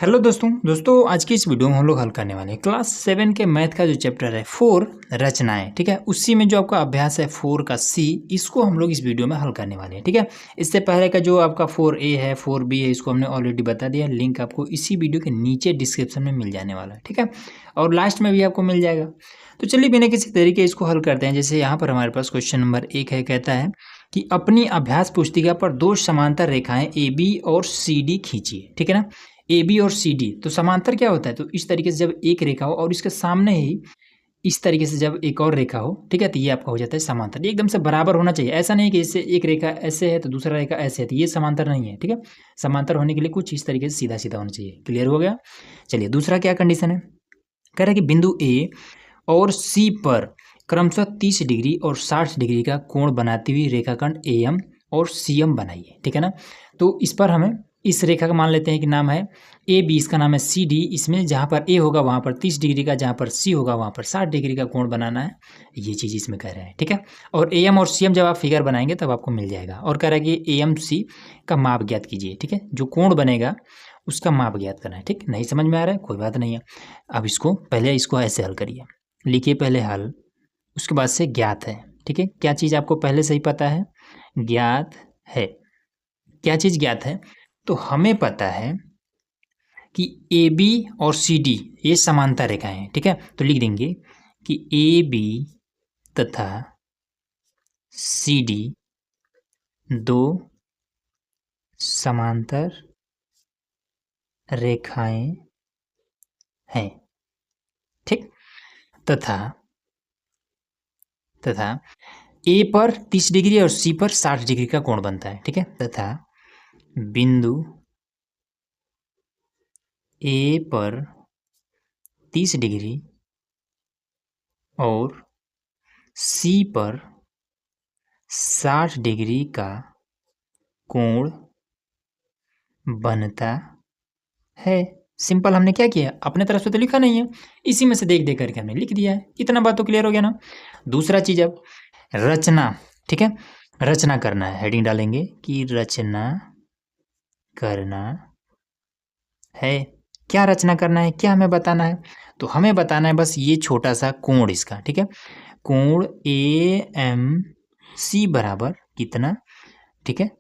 Hello दोस्तों आज की इस वीडियो में हम लोग हल करने वाले हैं क्लास 7 के मैथ का जो चैप्टर है 4 रचनाएं। ठीक है, उसी में जो आपका अभ्यास है 4 का सी, इसको हम लोग इस वीडियो में हल करने वाले हैं। ठीक है, इससे पहले का जो आपका 4A है 4B है, इसको हमने ऑलरेडी बता दिया। लिंक आपको इसी वीडियो के नीचे डिस्क्रिप्शन में मिल जाने वाला है। ठीक है, और लास्ट में भी आपको मिल जाएगा। तो चलिए बिना किसी तरीके इसको हल करते हैं। जैसे यहाँ पर हमारे पास क्वेश्चन नंबर 1 है, कहता है कि अपनी अभ्यास पुस्तिका पर दो समांतर रेखाएं AB और CD खींचिए। ठीक है ना, ए बी और सी डी। तो समांतर क्या होता है? तो इस तरीके से जब एक रेखा हो और इसके सामने ही इस तरीके से जब एक और रेखा हो, ठीक है, तो ये आपका हो जाता है समांतर। ये एकदम से बराबर होना चाहिए, ऐसा नहीं कि इससे एक रेखा ऐसे है तो दूसरा रेखा ऐसे है, तो ये समांतर नहीं है। ठीक है, समांतर होने के लिए कुछ इस तरीके से सीधा सीधा होना चाहिए। क्लियर हो गया? चलिए दूसरा क्या कंडीशन है, कह रहा है कि बिंदु ए और सी पर क्रमशः 30 डिग्री और 60 डिग्री का कोण बनाती हुई रेखाखंड ए एम और सी एम बनाइए। ठीक है ना, तो इस पर हमें इस रेखा का मान लेते हैं कि नाम है ए बी, इसका नाम है सी डी। इसमें जहाँ पर ए होगा वहाँ पर 30 डिग्री का, जहाँ पर सी होगा वहाँ पर 60 डिग्री का कोण बनाना है। ये चीज़ इसमें कह रहे हैं। ठीक है, और ए एम और सी एम जब आप फिगर बनाएंगे तब आपको मिल जाएगा। और कह रहा है कि ए एम सी का माप ज्ञात कीजिए। ठीक है, जो कोण बनेगा उसका माप ज्ञात करना है। ठीक, नहीं समझ में आ रहा है कोई बात नहीं है। अब इसको पहले इसको ऐसे हल करिए, लिखिए पहले हल, उसके बाद से ज्ञात है। ठीक है, क्या चीज़ आपको पहले से ही पता है? ज्ञात है। क्या चीज़ ज्ञात है? तो हमें पता है कि ए बी और सी डी ये समांतर रेखाएं हैं। ठीक है, तो लिख देंगे कि ए बी तथा सी डी दो समांतर रेखाएं हैं। ठीक, तथा तथा ए पर 30 डिग्री और सी पर 60 डिग्री का कोण बनता है। ठीक है, तथा बिंदु ए पर 30 डिग्री और सी पर 60 डिग्री का कोण बनता है। सिंपल, हमने क्या किया, अपने तरफ से तो लिखा नहीं है, इसी में से देख देख करके हमने लिख दिया है। इतना बात तो क्लियर हो गया ना। दूसरा चीज अब रचना। ठीक है, रचना करना है, हेडिंग डालेंगे कि रचना करना है। क्या रचना करना है, क्या हमें बताना है? तो हमें बताना है बस ये छोटा सा कोण इसका। ठीक है, कोण ए एम सी बराबर कितना, ठीक है,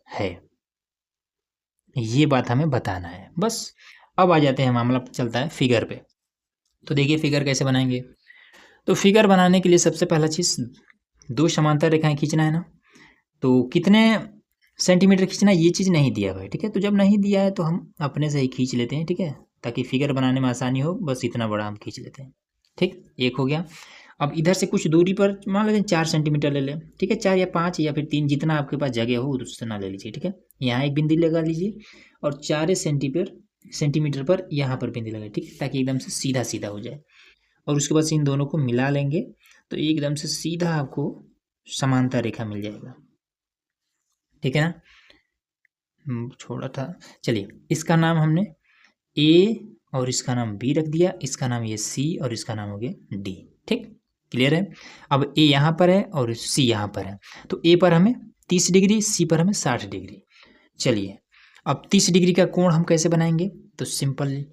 ये बात हमें बताना है बस। अब आ जाते हैं, मामला चलता है फिगर पे। तो देखिए फिगर कैसे बनाएंगे। तो फिगर बनाने के लिए सबसे पहला चीज़, दो समांतर रेखाएं खींचना है ना। तो कितने सेंटीमीटर खींचना है ये चीज़ नहीं दिया हुआ है। ठीक है, तो जब नहीं दिया है तो हम अपने से ही खींच लेते हैं। ठीक है, ताकि फिगर बनाने में आसानी हो, बस इतना बड़ा हम खींच लेते हैं। ठीक, एक हो गया। अब इधर से कुछ दूरी पर मान लेते हैं 4 सेंटीमीटर ले लें। ठीक है, 4 या 5 या फिर 3, जितना आपके पास जगह हो उतना ले लीजिए। ठीक है, यहाँ एक बिंदी लगा लीजिए और 4 सेंटीमीटर पर यहाँ पर बिंदी लगाए। ठीक है, ताकि एकदम से सीधा सीधा हो जाए। और उसके बाद इन दोनों को मिला लेंगे तो एकदम से सीधा आपको समांतर रेखा मिल जाएगा। ठीक है ना, छोड़ा था। चलिए इसका नाम हमने ए और इसका नाम बी रख दिया, इसका नाम ये सी और इसका नाम हो गया डी। ठीक, क्लियर है। अब ए यहाँ पर है और सी यहाँ पर है, तो ए पर हमें 30 डिग्री, सी पर हमें 60 डिग्री। चलिए अब 30 डिग्री का कोण हम कैसे बनाएंगे? तो सिंपल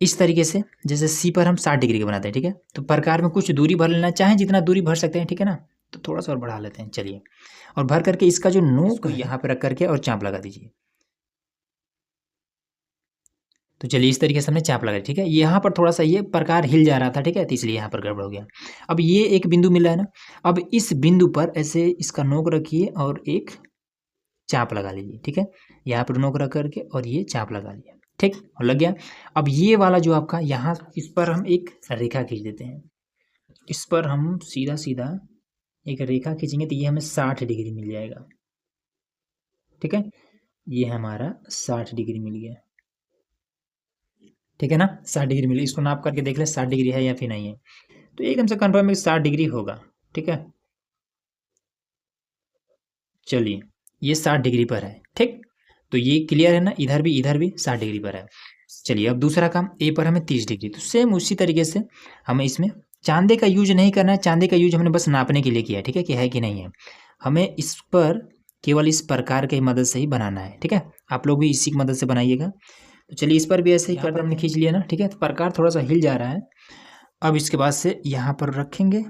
इस तरीके से, जैसे सी पर हम 60 डिग्री का बनाते हैं। ठीक है, तो प्रकार में कुछ दूरी भर लेना, चाहे जितना दूरी भर सकते हैं। ठीक है ना, तो थोड़ा सा और बढ़ा लेते हैं। चलिए, और भर करके इसका जो नोक है यहाँ पर रख करके और चाप लगा दीजिए। तो चलिए इस तरीके से हमने चाप लगाई। ठीक है, यहाँ पर थोड़ा सा ये प्रकार हिल जा रहा था। ठीक है, तो इसलिए यहाँ पर गड़बड़ हो गया। अब ये एक बिंदु मिला है ना, अब इस बिंदु पर ऐसे इसका नोक रखिए और एक चाप लगा लीजिए। ठीक है, यहाँ पर नोक रख करके और ये चाप लगा लिया। ठीक, और लग गया। अब ये वाला जो आपका यहाँ, इस पर हम एक रेखा खींच देते हैं। इस पर हम सीधा सीधा एक रेखा खींचेंगे तो ये हमें 60 डिग्री मिल जाएगा। ठीक है, ये हमारा 60 डिग्री मिल गया। ठीक है ना, 60 डिग्री मिली। इसको नाप करके देख लें 60 डिग्री है या फिर नहीं है। तो एकदम से कंफर्म है कि 60 डिग्री होगा। ठीक है, चलिए ये 60 डिग्री पर है। ठीक, तो ये क्लियर है ना, इधर भी 60 डिग्री पर है। चलिए अब दूसरा काम, ए पर हमें 30 डिग्री। तो सेम उसी तरीके से हमें इसमें चांदे का यूज नहीं करना है। चांदे का यूज हमने बस नापने के लिए किया है। ठीक है, कि है कि नहीं है। हमें इस पर केवल इस प्रकार की मदद से ही बनाना है। ठीक है, आप लोग भी इसी की मदद से बनाइएगा। तो चलिए इस पर भी ऐसे ही कर हमने खींच लिया ना, ठीक है। तो प्रकार थोड़ा सा हिल जा रहा है। अब इसके बाद से यहाँ पर रखेंगे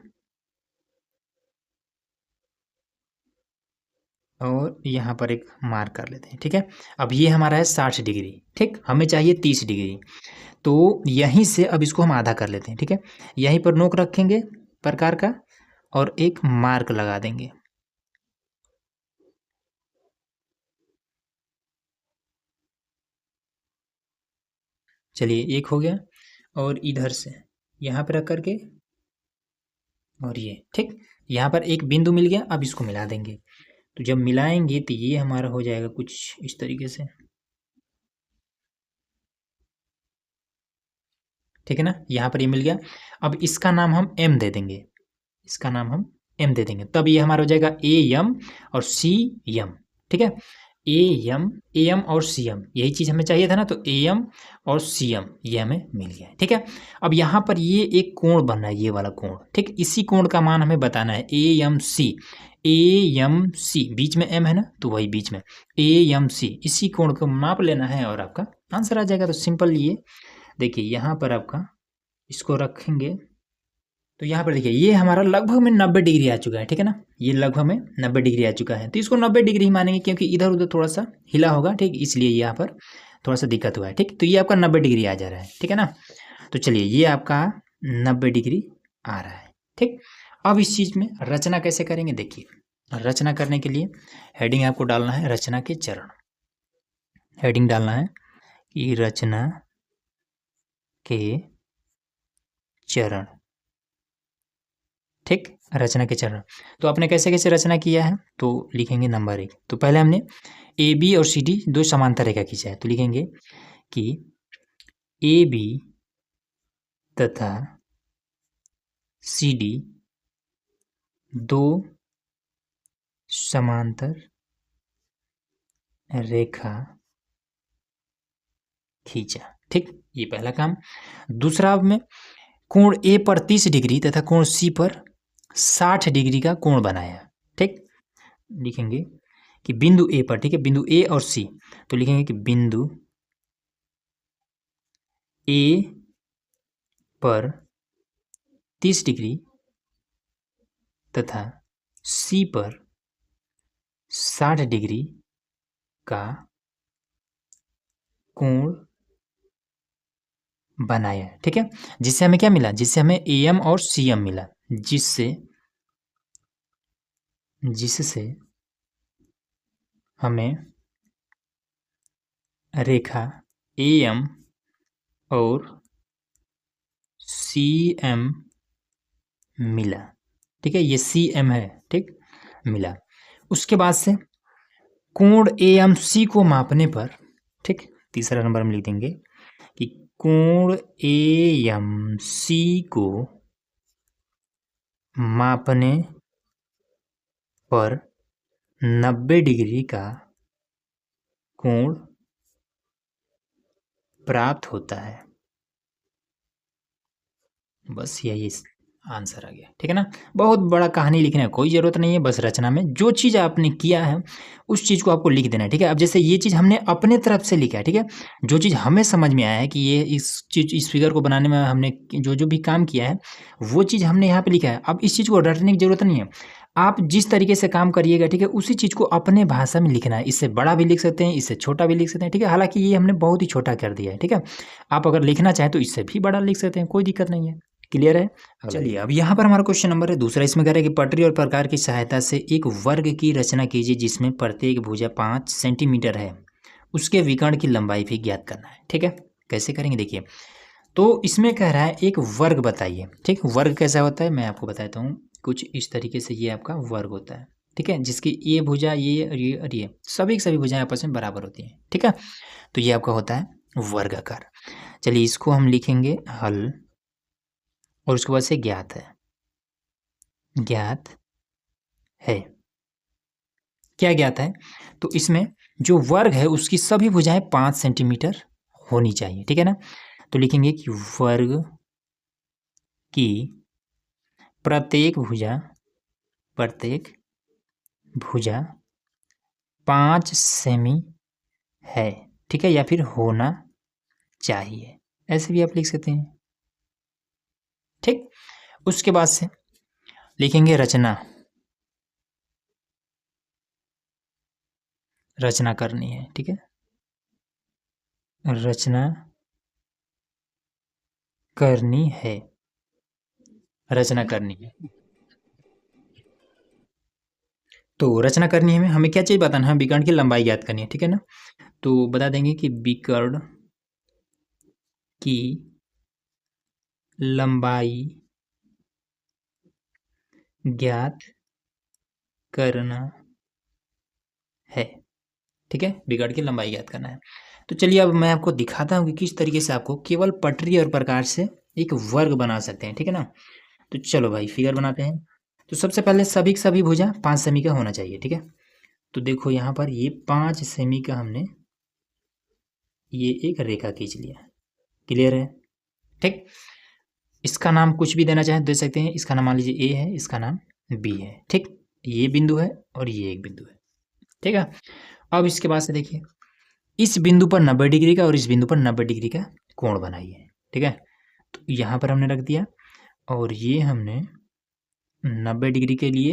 और यहाँ पर एक मार्क कर लेते हैं, ठीक है। अब ये हमारा है 60 डिग्री, ठीक। हमें चाहिए 30 डिग्री, तो यहीं से अब इसको हम आधा कर लेते हैं, ठीक है। यहीं पर नोक रखेंगे प्रकार का और एक मार्क लगा देंगे। चलिए एक हो गया, और इधर से यहाँ पर रख करके और ये, ठीक। यहाँ पर एक बिंदु मिल गया, अब इसको मिला देंगे। तो जब मिलाएंगे तो ये हमारा हो जाएगा कुछ इस तरीके से, ठीक है ना। यहाँ पर ये मिल गया। अब इसका नाम हम एम दे देंगे, इसका नाम हम एम दे देंगे, तब ये हमारा हो जाएगा ए एम और सी एम, ठीक है। ए एम और सी एम, यही चीज़ हमें चाहिए था ना, तो ए एम और सी एम ये हमें मिल गया है, ठीक है। अब यहाँ पर ये एक कोण बन रहा है, ये वाला कोण, ठीक। इसी कोण का मान हमें बताना है, A M C, A M C, बीच में एम है ना, तो वही बीच में ए एम सी, इसी कोण को माप लेना है और आपका आंसर आ जाएगा। तो सिंपल ये देखिए, यहाँ पर आपका इसको रखेंगे तो यहाँ पर देखिए ये हमारा लगभग में 90 डिग्री आ चुका है, ठीक है ना। ये लगभग में 90 डिग्री आ चुका है, तो इसको 90 डिग्री ही मानेंगे, क्योंकि इधर उधर थोड़ा सा हिला होगा, ठीक। इसलिए यहाँ पर थोड़ा सा दिक्कत हुआ है, ठीक। तो ये आपका 90 डिग्री आ जा रहा है, ठीक है ना। तो चलिए ये आपका 90 डिग्री आ रहा है, ठीक। अब इस चीज़ में रचना कैसे करेंगे, देखिए। रचना करने के लिए हेडिंग आपको डालना है रचना के चरण। हेडिंग डालना है कि रचना के चरण, ठीक। रचना के चरण, तो आपने कैसे कैसे रचना किया है, तो लिखेंगे नंबर 1। तो पहले हमने ए बी और सी डी दो समांतर रेखा खींचा है, तो लिखेंगे कि ए बी तथा सी डी दो समांतर रेखा खींचा, ठीक। ये पहला काम। दूसरा में कोण ए पर 30 डिग्री तथा कोण सी पर 60 डिग्री का कोण बनाया, ठीक। लिखेंगे कि बिंदु ए पर, ठीक है, बिंदु ए और सी, तो लिखेंगे कि बिंदु ए पर 30 डिग्री तथा सी पर 60 डिग्री का कोण बनाया, ठीक है। जिससे हमें क्या मिला, जिससे हमें ए एम और सी एम मिला, जिससे हमें रेखा ए एम और सी एम मिला, ठीक है। ये सी एम है, ठीक, मिला। उसके बाद से कोण ए एम सी को मापने पर, ठीक, तीसरा नंबर में लिख देंगे कि कोण ए एम सी को मापने पर 90 डिग्री का कोण प्राप्त होता है। बस यही आंसर आ गया, ठीक है ना। बहुत बड़ा कहानी लिखने की कोई ज़रूरत नहीं है, बस रचना में जो चीज़ आपने किया है उस चीज़ को आपको लिख देना है, ठीक है। अब जैसे ये चीज़ हमने अपने तरफ से लिखा है, ठीक है। जो चीज़ हमें समझ में आया है कि ये इस फिगर को बनाने में हमने जो जो भी काम किया है वो चीज़ हमने यहाँ पे लिखा है। अब इस चीज़ को रटने की ज़रूरत नहीं है, आप जिस तरीके से काम करिएगा, ठीक है, उसी चीज़ को अपने भाषा में लिखना है। इससे बड़ा भी लिख सकते हैं, इससे छोटा भी लिख सकते हैं, ठीक है। हालांकि ये हमने बहुत ही छोटा कर दिया है, ठीक है। आप अगर लिखना चाहें तो इससे भी बड़ा लिख सकते हैं, कोई दिक्कत नहीं है। क्लियर है। चलिए अब यहाँ पर हमारा क्वेश्चन नंबर है दूसरा। इसमें कह रहा है कि पटरी और प्रकार की सहायता से एक वर्ग की रचना कीजिए जिसमें प्रत्येक भुजा 5 सेंटीमीटर है, उसके विकर्ण की लंबाई भी ज्ञात करना है, ठीक है। कैसे करेंगे देखिए। तो इसमें कह रहा है एक वर्ग बताइए, ठीक। वर्ग कैसा होता है मैं आपको बताता हूँ। कुछ इस तरीके से ये आपका वर्ग होता है, ठीक है, जिसकी ये भुजा ये और ये और ये सभी की सभी भुजाएं आपस में बराबर होती हैं, ठीक है। तो ये आपका होता है वर्गाकार। चलिए इसको हम लिखेंगे हल, और उसके बाद से ज्ञात है, ज्ञात है। क्या ज्ञात है, तो इसमें जो वर्ग है उसकी सभी भुजाएं 5 सेंटीमीटर होनी चाहिए, ठीक है ना। तो लिखेंगे कि वर्ग की प्रत्येक भुजा 5 सेमी है, ठीक है, या फिर होना चाहिए, ऐसे भी आप लिख सकते हैं। ठीक, उसके बाद से लिखेंगे रचना, रचना करनी है। ठीक है, रचना करनी है, रचना करनी है। तो रचना करनी है हमें क्या चाहिए बताना है, विकर्ण की लंबाई ज्ञात करनी है। ठीक है ना, तो बता देंगे कि विकर्ण की लंबाई ज्ञात करना है। ठीक है, विकर्ण की लंबाई ज्ञात करना है। तो चलिए अब मैं आपको दिखाता हूँ कि किस तरीके से आपको केवल पटरी और प्रकार से एक वर्ग बना सकते हैं। ठीक है ना, तो चलो भाई फिगर बनाते हैं। तो सबसे पहले सभी सभी भुजा 5 सेमी का होना चाहिए। ठीक है, तो देखो यहाँ पर ये 5 सेमी का हमने ये एक रेखा खींच लिया। क्लियर है? ठीक, इसका नाम कुछ भी देना चाहे दे सकते हैं। इसका नाम मान लीजिए ए है, इसका नाम बी है। ठीक, ये बिंदु है और ये एक बिंदु है। ठीक है, अब इसके बाद से देखिए इस बिंदु पर 90 डिग्री का और इस बिंदु पर 90 डिग्री का कोण बनाइए। ठीक है, तो यहाँ पर हमने रख दिया और ये हमने 90 डिग्री के लिए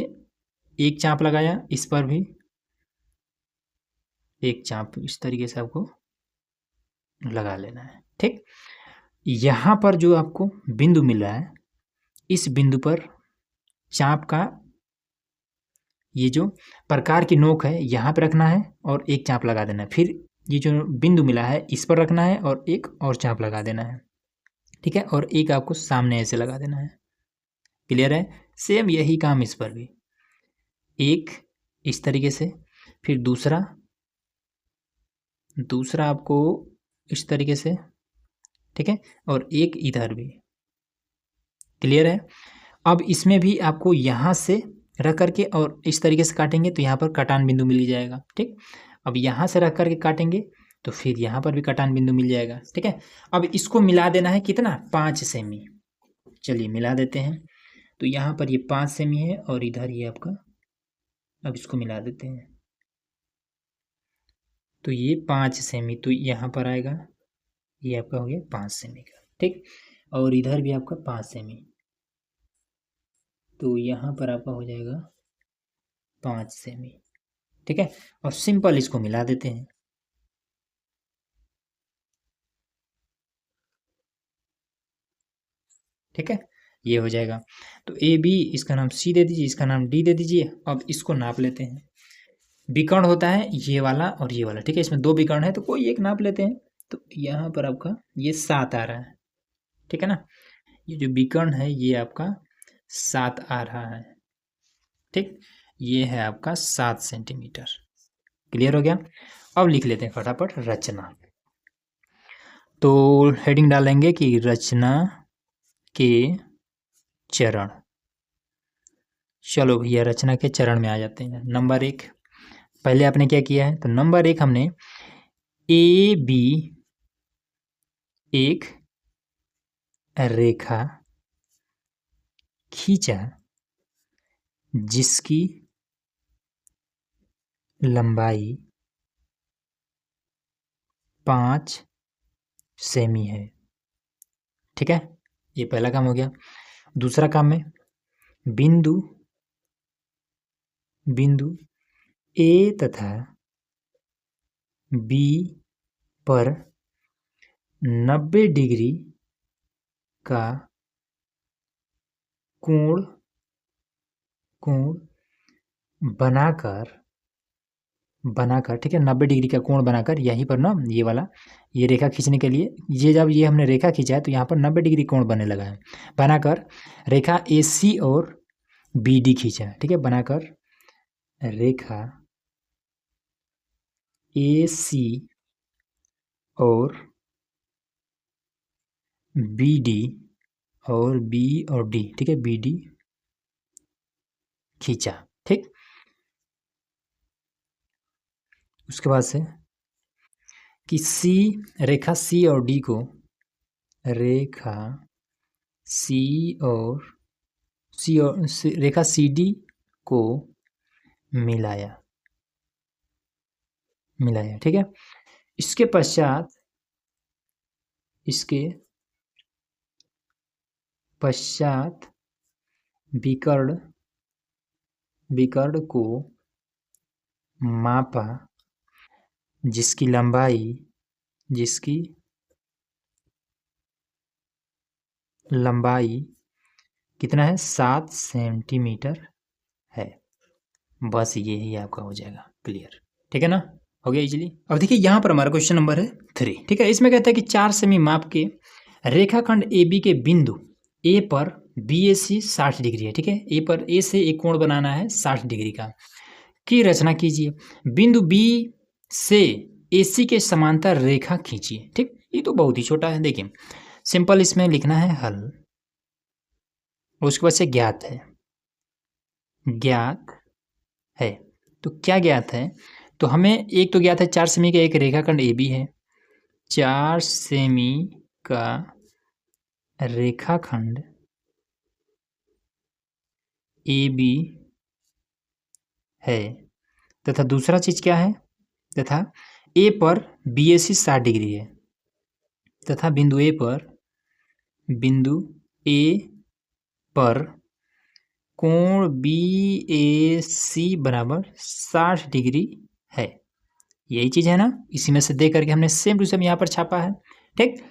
एक चाप लगाया, इस पर भी एक चाप इस तरीके से आपको लगा लेना है। ठीक, यहाँ पर जो आपको बिंदु मिल रहा है इस बिंदु पर चाप का ये जो प्रकार की नोक है यहाँ पे रखना है और एक चाप लगा देना है। फिर ये जो बिंदु मिला है इस पर रखना है और एक और चाप लगा देना है। ठीक है, और एक आपको सामने ऐसे लगा देना है। क्लियर है? सेम यही काम इस पर भी, एक इस तरीके से, फिर दूसरा दूसरा आपको इस तरीके से। ठीक है, और एक इधर भी। क्लियर है? अब इसमें भी आपको यहाँ से रख करके और इस तरीके से काटेंगे तो यहाँ पर कटान बिंदु मिल जाएगा। ठीक, अब यहाँ से रख करके काटेंगे तो फिर यहाँ पर भी कटान बिंदु मिल जाएगा। ठीक है, अब इसको मिला देना है कितना, 5 सेमी। चलिए मिला देते हैं। तो यहाँ पर ये 5 सेमी है और इधर ये आपका, अब इसको मिला देते हैं तो ये 5 सेमी, तो यहाँ पर आएगा ये आपका हो गया 5 सेमी का। ठीक, और इधर भी आपका 5 सेमी, तो यहाँ पर आपका हो जाएगा 5 सेमी। ठीक है, और सिंपल इसको मिला देते हैं। ठीक है, ये हो जाएगा। तो ए बी, इसका नाम सी दे दीजिए, इसका नाम डी दे दीजिए। अब इसको नाप लेते हैं। विकर्ण होता है ये वाला और ये वाला। ठीक है, इसमें 2 विकर्ण है तो कोई एक नाप लेते हैं। तो यहाँ पर आपका ये 7 आ रहा है। ठीक है ना, ये जो विकर्ण है ये आपका 7 आ रहा है। ठीक, ये है आपका 7 सेंटीमीटर। क्लियर हो गया? अब लिख लेते हैं फटाफट रचना। तो हेडिंग डालेंगे कि रचना के चरण। चलो भैया रचना के चरण में आ जाते हैं। नंबर 1, पहले आपने क्या किया है, तो नंबर 1 हमने ए बी एक रेखा खींचा जिसकी लंबाई 5 सेमी है। ठीक है, ये पहला काम हो गया। दूसरा काम में बिंदु बिंदु ए तथा बी पर 90 डिग्री का कोण कोण बनाकर बनाकर ठीक है, 90 डिग्री का कोण बनाकर यहीं पर ना ये वाला ये रेखा खींचने के लिए, ये जब ये हमने रेखा खींचा है तो यहाँ पर 90 डिग्री कोण बनने लगा है। बनाकर रेखा ए सी और बी डी खींचा है। ठीक है, बनाकर रेखा ए सी और बी डी और बी और डी, ठीक है, बी डी खींचा। ठीक, उसके बाद से कि सी रेखा सी और डी को रेखा सी और रेखा सी डी को मिलाया मिलाया। ठीक है, इसके पश्चात इसके पश्चात विकर्ण को मापा, जिसकी लंबाई कितना है, 7 सेंटीमीटर है। बस ये ही आपका हो जाएगा क्लियर। ठीक है ना, हो गया इजीली। अब देखिए यहाँ पर हमारा क्वेश्चन नंबर है 3। ठीक है, इसमें कहता है कि 4 सेमी माप के रेखाखंड AB के बिंदु A पर BAC 60 डिग्री है। ठीक है, A पर A से एक कोण बनाना है 60 डिग्री का, की रचना कीजिए। बिंदु B से AC के समांतर रेखा खींचिए। ठीक, ये तो बहुत ही छोटा है। देखिए सिंपल, इसमें लिखना है हल, उसके बाद से ज्ञात है। तो क्या ज्ञात है, तो हमें एक तो ज्ञात है 4 सेमी का एक रेखाखंड AB है। 4 सेमी का रेखाखंड AB है, तथा दूसरा चीज क्या है, तथा A पर BAC 60 डिग्री है, तथा बिंदु A पर कोण BAC बराबर 60 डिग्री है। यही चीज है ना, इसी में से दे करके हमने सेम टू सेम यहाँ पर छापा है। ठीक,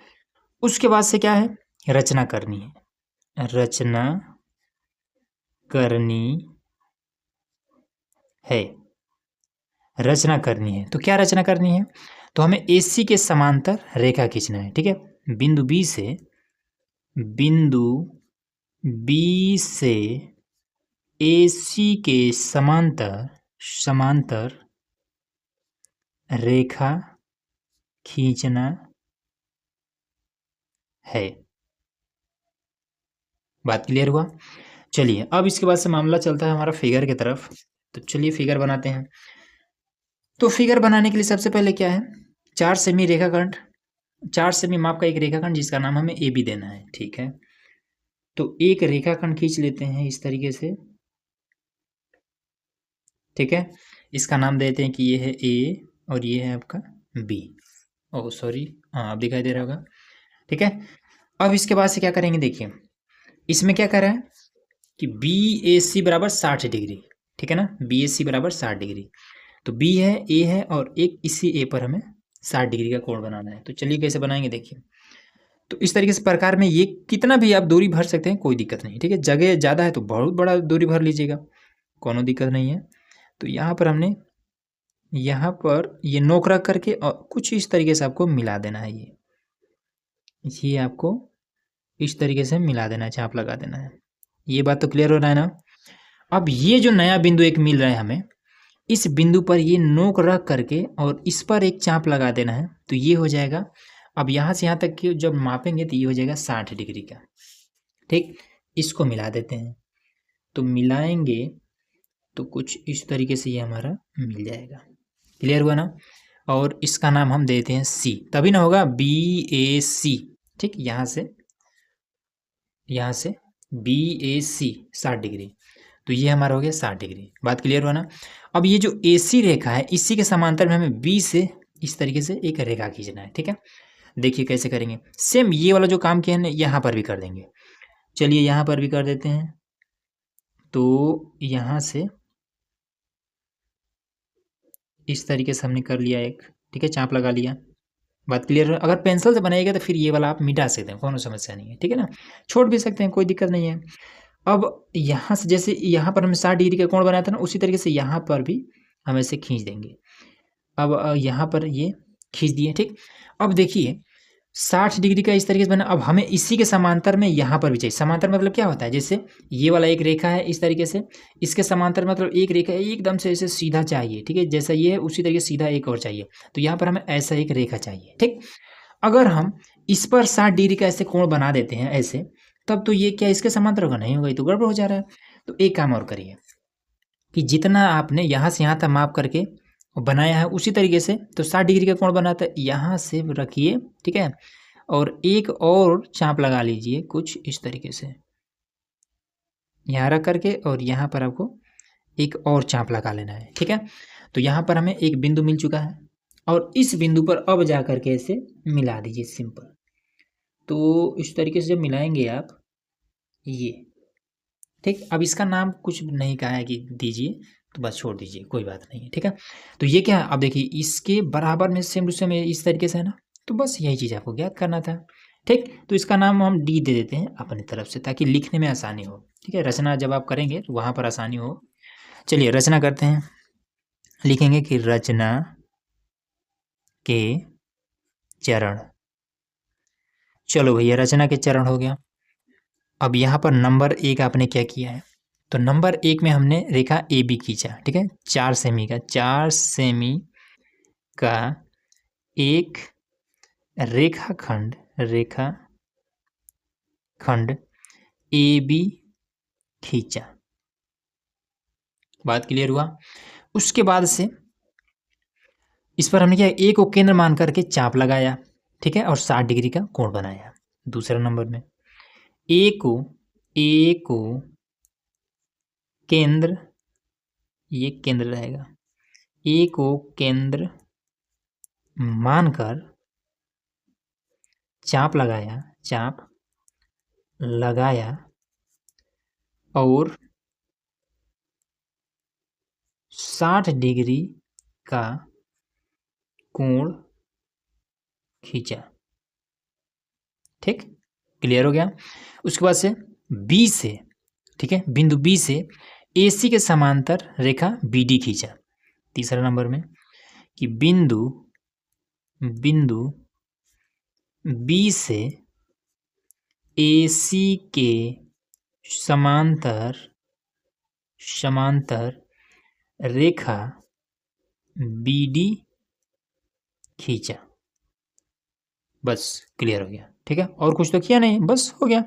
उसके बाद से क्या है, रचना करनी है। तो क्या रचना करनी है, तो हमें AC के समांतर रेखा खींचना है। ठीक है, बिंदु B से AC के समांतर रेखा खींचना है। बात क्लियर हुआ। चलिए अब इसके बाद से मामला चलता है हमारा फिगर की तरफ। तो चलिए फिगर बनाते हैं। तो फिगर बनाने के लिए सबसे पहले क्या है, 4 सेमी माप का एक रेखाखंड जिसका नाम हमें AB देना है। ठीक है, तो एक रेखाखंड खींच लेते हैं इस तरीके से। ठीक है, इसका नाम देते हैं कि ये है A और ये है आपका B। ओह सॉरी, हाँ अब दिखाई दे रहा होगा। ठीक है, अब इसके बाद से क्या करेंगे, देखिए इसमें क्या कर रहा है कि BAC बराबर 60 डिग्री। ठीक है ना, BAC बराबर 60 डिग्री, तो B है, A है, और एक इसी A पर हमें 60 डिग्री का कोण बनाना है। तो चलिए कैसे बनाएंगे, देखिए तो इस तरीके से प्रकार में ये कितना भी आप दूरी भर सकते हैं, कोई दिक्कत नहीं। ठीक है, जगह ज़्यादा है तो बहुत बड़ा दूरी भर लीजिएगा, कोनो दिक्कत नहीं है। तो यहाँ पर हमने ये नोक रख करके और कुछ इस तरीके से आपको मिला देना है। ये आपको इस तरीके से मिला देना है, चाप लगा देना है। ये बात तो क्लियर हो रहा है ना। अब ये जो नया बिंदु एक मिल रहा है हमें, इस बिंदु पर ये नोक रख करके और इस पर एक चाप लगा देना है, तो ये हो जाएगा। अब यहाँ से यहाँ तक कि जब मापेंगे तो ये हो जाएगा 60 डिग्री का। ठीक, इसको मिला देते हैं, तो मिलाएंगे तो कुछ इस तरीके से ये हमारा मिल जाएगा। क्लियर हुआ ना। और इसका नाम हम देते हैं C, तभी ना होगा BAC। ठीक, यहाँ से BAC 60 डिग्री, तो ये हमारा हो गया 60 डिग्री। बात क्लियर हुआ ना। अब ये जो AC रेखा है, इसी के समांतर में हमें B से इस तरीके से एक रेखा खींचना है। ठीक है, देखिए कैसे करेंगे, सेम ये वाला जो काम किया है ना यहाँ पर भी कर देंगे। चलिए यहाँ पर भी कर देते हैं। तो यहाँ से इस तरीके से हमने कर लिया एक। ठीक है, चाप लगा लिया। बात क्लियर है। अगर पेंसिल से बनाएगा तो फिर ये वाला आप मिटा सकते हैं, कोनो समस्या नहीं है। ठीक है ना, छोड़ भी सकते हैं, कोई दिक्कत नहीं है। अब यहाँ से जैसे यहाँ पर हमने 60 डिग्री का कोण बनाया था ना, उसी तरीके से यहाँ पर भी हम ऐसे खींच देंगे। अब यहाँ पर ये खींच दिए। ठीक, अब देखिए 60 डिग्री का इस तरीके से बना। अब हमें इसी के समांतर में यहाँ पर भी चाहिए। समांतर मतलब क्या होता है, जैसे ये वाला एक रेखा है इस तरीके से, इसके समांतर मतलब एक रेखा एकदम से ऐसे सीधा चाहिए। ठीक है, जैसा ये है उसी तरीके से सीधा एक और चाहिए, तो यहाँ पर हमें ऐसा एक रेखा चाहिए। ठीक, अगर हम इस पर 60 डिग्री का ऐसे कोण बना देते हैं ऐसे, तब तो ये क्या इसके समांतर होगा, नहीं होगा, ये तो गड़बड़ हो जा रहा है। तो एक काम और करिए कि जितना आपने यहाँ से यहाँ तक माप करके बनाया है उसी तरीके से, तो 60 डिग्री का कोण बनाता है, यहाँ से रखिए। ठीक है, और एक और चाप लगा लीजिए कुछ इस तरीके से, यहाँ रख करके, और यहाँ पर आपको एक और चाप लगा लेना है। ठीक है, तो यहाँ पर हमें एक बिंदु मिल चुका है, और इस बिंदु पर अब जा करके ऐसे मिला दीजिए सिंपल। तो इस तरीके से जब मिलाएंगे आप ये, ठीक। अब इसका नाम कुछ नहीं कहा है कि दीजिए, तो बस छोड़ दीजिए, कोई बात नहीं है, ठीक है। तो ये क्या है, अब देखिए इसके बराबर में सेम टू सेम इस तरीके से है ना, तो बस यही चीज़ आपको ज्ञात करना था, ठीक। तो इसका नाम हम डी दे देते हैं अपनी तरफ से, ताकि लिखने में आसानी हो, ठीक है। रचना जब आप करेंगे तो वहाँ पर आसानी हो। चलिए रचना करते हैं, लिखेंगे कि रचना के चरण। चलो भैया, रचना के चरण हो गया। अब यहाँ पर नंबर 1 आपने क्या किया है, तो नंबर 1 में हमने रेखा ए बी खींचा, ठीक है। 4 सेमी का एक रेखाखंड ए बी खींचा। बात क्लियर हुआ। उसके बाद से इस पर हमने क्या, ए को केंद्र मान करके चाप लगाया, ठीक है, और 60 डिग्री का कोण बनाया। दूसरा नंबर में ए को केंद्र, ये केंद्र रहेगा, ए को केंद्र मानकर चाप लगाया और 60 डिग्री का कोण खींचा, ठीक। क्लियर हो गया। उसके बाद से बी से, ठीक है, बिंदु बी से AC के समांतर रेखा BD खींचा। तीसरा नंबर में कि बिंदु बी से AC के समांतर रेखा BD खींचा। बस क्लियर हो गया, ठीक है। और कुछ तो किया नहीं, बस हो गया,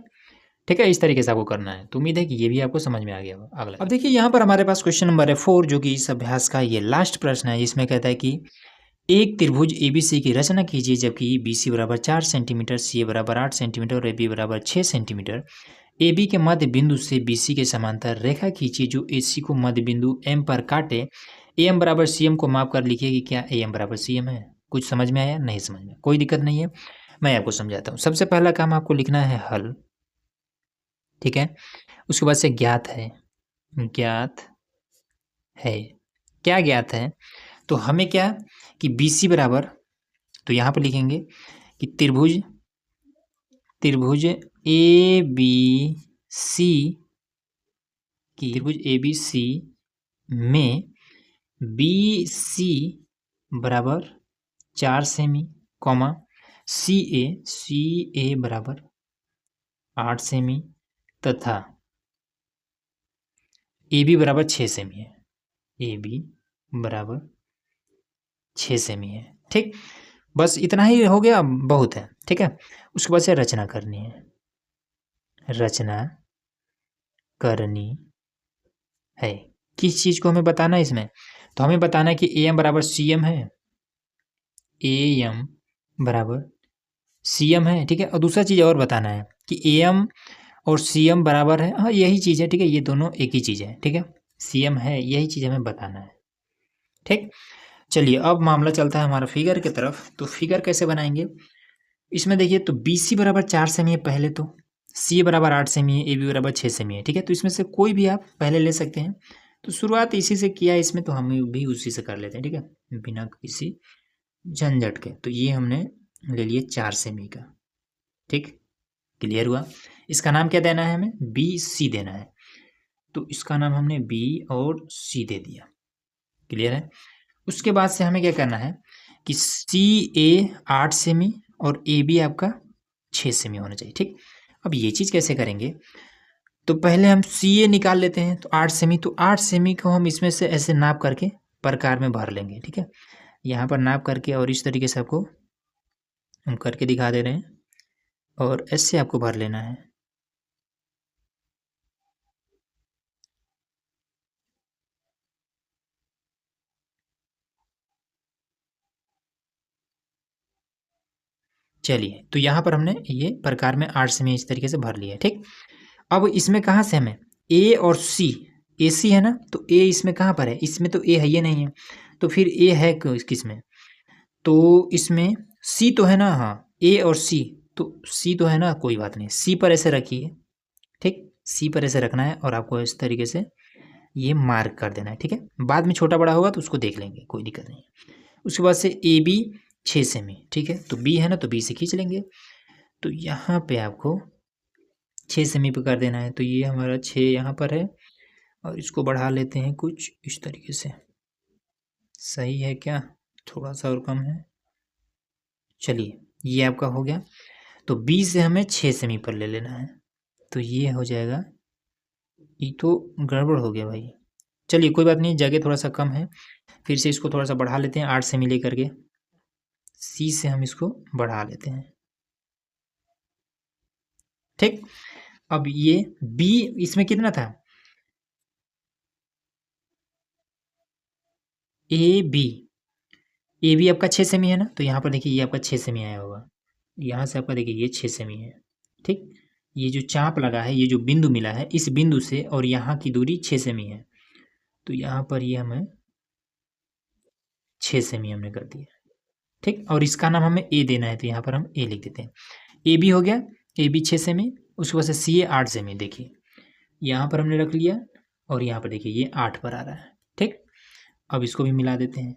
ठीक है। इस तरीके से आपको करना है। तो उम्मीद है कि ये भी आपको समझ में आ गया होगा। अगला, अब देखिए यहाँ पर हमारे पास क्वेश्चन नंबर है 4, जो कि इस अभ्यास का ये लास्ट प्रश्न है। इसमें कहता है कि एक त्रिभुज ABC की रचना कीजिए, जबकि BC बराबर 4 सेंटीमीटर, CA बराबर 8 सेंटीमीटर और AB बराबर 6 सेंटीमीटर। AB के मध्य बिंदु से BC के समांतर रेखा खींचिए जो AC को मध्य बिंदु M पर काटे। AM बराबर CM को माप कर लिखिए कि क्या AM बराबर CM है। कुछ समझ में आया? नहीं समझ में, कोई दिक्कत नहीं है, मैं आपको समझाता हूँ। सबसे पहला काम आपको लिखना है हल, ठीक है। उसके बाद से ज्ञात है, क्या ज्ञात है, तो हमें क्या कि BC बराबर, तो यहाँ पर लिखेंगे कि त्रिभुज ABC में BC बराबर 4 सेमी, कॉमा CA बराबर 8 सेमी तथा AB बराबर 6 सेमी है, AB बराबर 6 सेमी है, ठीक। बस इतना ही हो गया, बहुत है, ठीक है। उसके बाद से रचना करनी है, किस चीज़ को हमें बताना है इसमें, तो हमें बताना है कि AM बराबर CM है, AM बराबर CM है, ठीक है। और दूसरा चीज़ और बताना है कि AM और CM बराबर है, हाँ यही चीज़ है, ठीक है, ये दोनों एक ही चीज़ है, ठीक है। CM है, यही चीज़ हमें बताना है, ठीक। चलिए अब मामला चलता है हमारा फिगर की तरफ। तो फिगर कैसे बनाएंगे, इसमें देखिए, तो BC बराबर 4 सेमी है पहले, तो CA बराबर 8 सेमी है, AB बराबर 6 सेमी है, ठीक है। तो इसमें से कोई भी आप पहले ले सकते हैं। तो शुरुआत इसी से किया है इसमें, तो हम भी उसी से कर लेते हैं, ठीक है, बिना किसी झंझट के। तो ये हमने ले लिए 4 सेमी का, ठीक। क्लियर हुआ। इसका नाम क्या देना है हमें, BC देना है, तो इसका नाम हमने B और C दे दिया। क्लियर है। उसके बाद से हमें क्या करना है कि CA 8 सेमी और AB आपका 6 सेमी होना चाहिए, ठीक। अब ये चीज़ कैसे करेंगे, तो पहले हम CA निकाल लेते हैं, तो 8 सेमी, तो 8 सेमी को हम इसमें से ऐसे नाप करके प्रकार में भर लेंगे, ठीक है। यहाँ पर नाप करके और इस तरीके से आपको हम करके दिखा दे रहे हैं, और ऐसे आपको भर लेना है। चलिए, तो यहाँ पर हमने ये प्रकार में 8 सेमी इस तरीके से भर लिया है, ठीक। अब इसमें कहाँ से हमें A और C, AC है ना, तो A इसमें कहाँ पर है, इसमें तो A है ही नहीं है, तो फिर A है किस में, तो इसमें C तो है ना, हाँ A और C, तो सी तो है ना, कोई बात नहीं, सी पर ऐसे रखिए, ठीक, सी पर ऐसे रखना है और आपको इस तरीके से ये मार्क कर देना है, ठीक है। बाद में छोटा बड़ा होगा तो उसको देख लेंगे, कोई दिक्कत नहीं है। उसके बाद से ए बी 6 सेमी, ठीक है, तो बी है ना, तो बी से खींच लेंगे। तो यहाँ पे आपको 6 सेमी पे कर देना है, तो ये हमारा 6 यहाँ पर है और इसको बढ़ा लेते हैं कुछ इस तरीके से। सही है क्या? थोड़ा सा और कम है। चलिए ये आपका हो गया। तो बी से हमें 6 सेमी पर ले लेना है, तो ये हो जाएगा, ये तो गड़बड़ हो गया भाई। चलिए कोई बात नहीं, जगह थोड़ा सा कम है, फिर से इसको थोड़ा सा बढ़ा लेते हैं 8 सेमी लेकर के। सी से हम इसको बढ़ा लेते हैं, ठीक। अब ये बी इसमें कितना था, ए बी आपका 6 सेमी है ना, तो यहाँ पर देखिए ये आपका 6 सेमी आया होगा, यहाँ से आपका देखिए ये 6 सेमी है, ठीक। ये जो चाप लगा है, ये जो बिंदु मिला है, इस बिंदु से और यहाँ की दूरी 6 सेमी है, तो यहाँ पर ये हमें 6 सेमी हमने कर दिया, ठीक। और इसका नाम हमें ए देना है, तो यहाँ पर हम ए लिख देते हैं। ए बी हो गया, ए बी 6 सेमी, उसके बाद से सी ए 8 सेमी, देखिए यहाँ पर हमने रख लिया और यहाँ पर देखिए ये 8 पर आ रहा है, ठीक। अब इसको भी मिला देते हैं।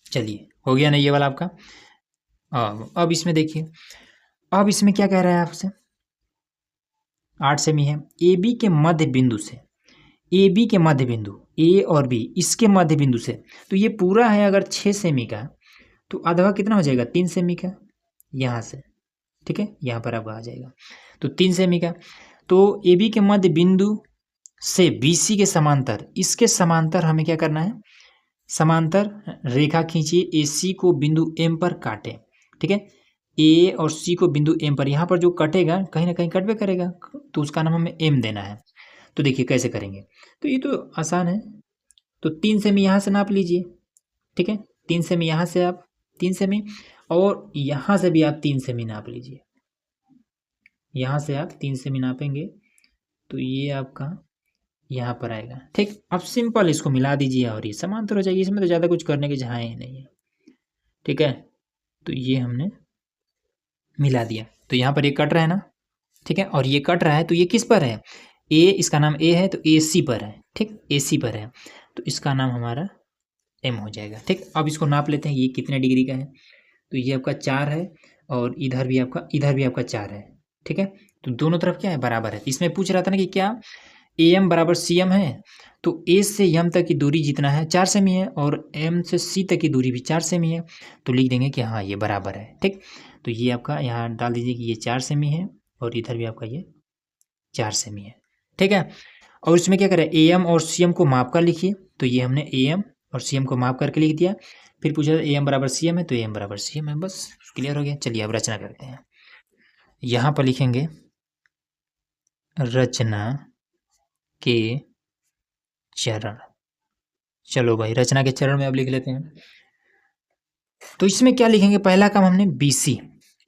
चलिए हो गया ना ये वाला आपका। अब इसमें देखिए, अब इसमें क्या कह रहा है आपसे, 8 सेमी है, ए बी के मध्य बिंदु से, ए बी के मध्य बिंदु, ए और बी इसके मध्य बिंदु से, तो ये पूरा है अगर 6 सेमी का, तो आधा कितना हो जाएगा, 3 सेमी का, यहाँ से, ठीक है, यहाँ पर आपका आ जाएगा, तो 3 सेमी का। तो ए बी के मध्य बिंदु से बी सी के समांतर, इसके समांतर हमें क्या करना है, समांतर रेखा खींचिए, ए सी को बिंदु एम पर काटे, ठीक है। ए और सी को बिंदु एम पर, यहाँ पर जो कटेगा कहीं ना कहीं कटवे करेगा, तो उसका नाम हमें एम देना है। तो देखिए कैसे करेंगे, तो ये तो आसान है, तो 3 सेमी यहाँ से नाप लीजिए, ठीक है, 3 सेमी यहाँ से आप 3 सेमी, और यहाँ से भी आप 3 सेमी नाप लीजिए, यहाँ से आप 3 सेमी नापेंगे तो ये आपका यहाँ पर आएगा, ठीक। अब सिंपल इसको मिला दीजिए और ये समांतर हो जाएगी, इसमें तो ज़्यादा कुछ करने की जहाँ ही नहीं है, ठीक है। तो ये हमने मिला दिया, तो यहाँ पर ये कट रहा है ना, ठीक है, और ये कट रहा है तो ये किस पर है, ए, इसका नाम ए है तो ए सी पर है, ठीक, ए सी पर है, तो इसका नाम हमारा एम हो जाएगा, ठीक। अब इसको नाप लेते हैं, ये कितने डिग्री का है, तो ये आपका 4 है और इधर भी आपका 4 है, ठीक है। तो दोनों तरफ क्या है, बराबर है। इसमें पूछ रहा था ना कि क्या ए एम बराबर सी एम है, तो ए से एम तक की दूरी जितना है 4 सेमी है और एम से सी तक की दूरी भी 4 सेमी है, तो लिख देंगे कि हाँ ये बराबर है, ठीक। तो ये आपका यहाँ डाल दीजिए कि ये 4 सेमी है और इधर भी आपका ये 4 सेमी है, ठीक है। और इसमें क्या करें, ए एम और सी एम को माप कर लिखिए, तो ये हमने ए एम और सी एम को माप करके लिख दिया। फिर पूछा ए एम बराबर सी एम है, तो ए एम बराबर सी एम है, बस क्लियर हो गया। चलिए अब रचना करते हैं, यहाँ पर लिखेंगे रचना के चरण। चलो भाई रचना के चरण में अब लिख लेते हैं। तो इसमें क्या लिखेंगे, पहला काम हमने बी सी,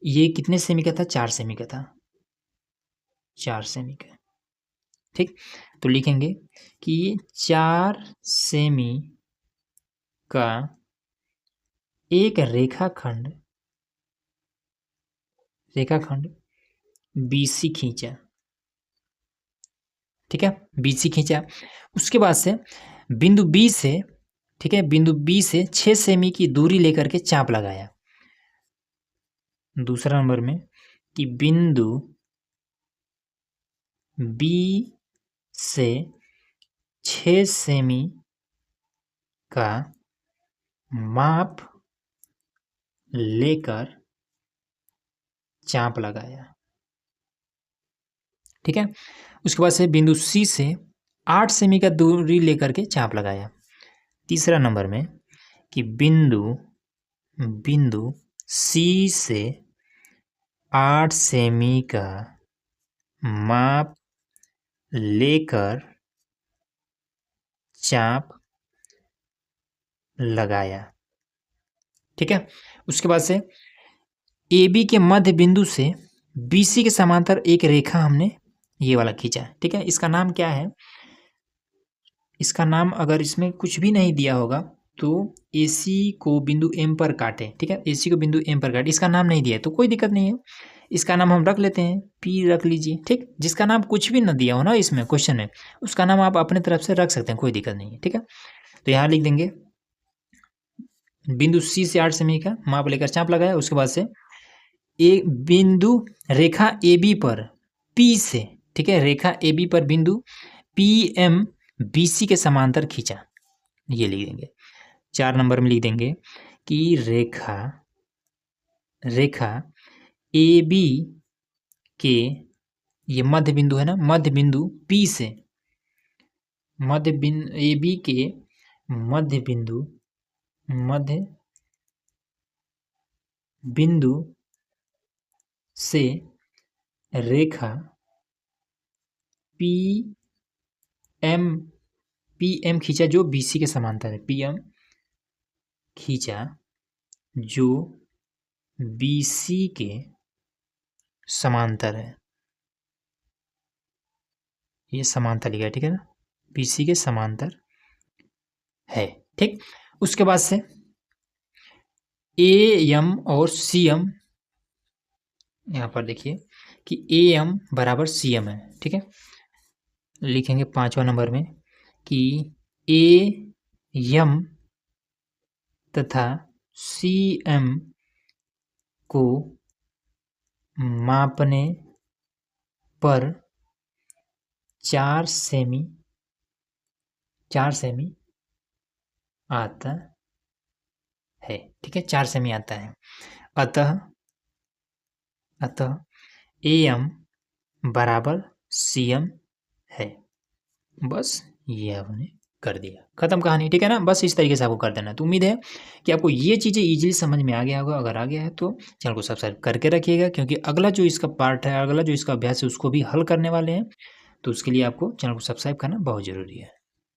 ये कितने सेमी का था, 4 सेमी का था, 4 सेमी का, ठीक। तो लिखेंगे कि ये 4 सेमी का एक रेखाखंड BC खींचा, ठीक है, BC खींचा। उसके बाद से बिंदु B से, ठीक है, बिंदु B से 6 सेमी की दूरी लेकर के चाप लगाया। दूसरा नंबर में कि बिंदु B से 6 सेमी का माप लेकर चाप लगाया, ठीक है। उसके बाद से बिंदु C से 8 सेमी का दूरी लेकर के चाप लगाया। तीसरा नंबर में कि बिंदु C से 8 सेमी का माप लेकर चाप लगाया, ठीक है। उसके बाद से AB के मध्य बिंदु से BC के समांतर एक रेखा हमने ये वाला खींचा, ठीक है। इसका नाम क्या है, इसका नाम अगर इसमें कुछ भी नहीं दिया होगा तो AC को बिंदु M पर काटे, ठीक है, AC को बिंदु M पर काटे, इसका नाम नहीं दिया है तो कोई दिक्कत नहीं है, इसका नाम हम रख लेते हैं, P रख लीजिए, ठीक, जिसका नाम कुछ भी ना दिया हो ना इसमें क्वेश्चन में, उसका नाम आप अपने तरफ से रख सकते हैं, कोई दिक्कत नहीं है, ठीक है। तो यहाँ लिख देंगे बिंदु C से 8 सेमी का माप लेकर चाप लगाया, उसके बाद से एक बिंदु रेखा AB पर P से, ठीक है, रेखा AB पर बिंदु PM BC के समांतर खींचा, ये लिख देंगे। 4 नंबर में लिख देंगे कि रेखा AB के, ये मध्य बिंदु है ना, मध्य बिंदु P से, मध्य बिंदु AB के मध्य बिंदु से रेखा PM खींचा जो BC के समांतर है, PM खींचा जो BC के समांतर है, ये समांतर लिखा है, ठीक है ना, BC के समांतर है, ठीक। उसके बाद से AM और CM, यहाँ पर देखिए कि AM बराबर CM है, ठीक है, लिखेंगे 5वां नंबर में कि AM तथा CM को मापने पर 4 सेमी आता है, ठीक है, 4 सेमी आता है, अतः AM बराबर CM है। बस ये आपने कर दिया, खत्म कहानी, ठीक है ना, बस इस तरीके से आपको कर देना है। तो उम्मीद है कि आपको ये चीज़ें इजीली समझ में आ गया होगा, अगर आ गया है तो चैनल को सब्सक्राइब करके रखिएगा, क्योंकि अगला जो इसका पार्ट है, अगला जो इसका अभ्यास है उसको भी हल करने वाले हैं, तो उसके लिए आपको चैनल को सब्सक्राइब करना बहुत ज़रूरी है।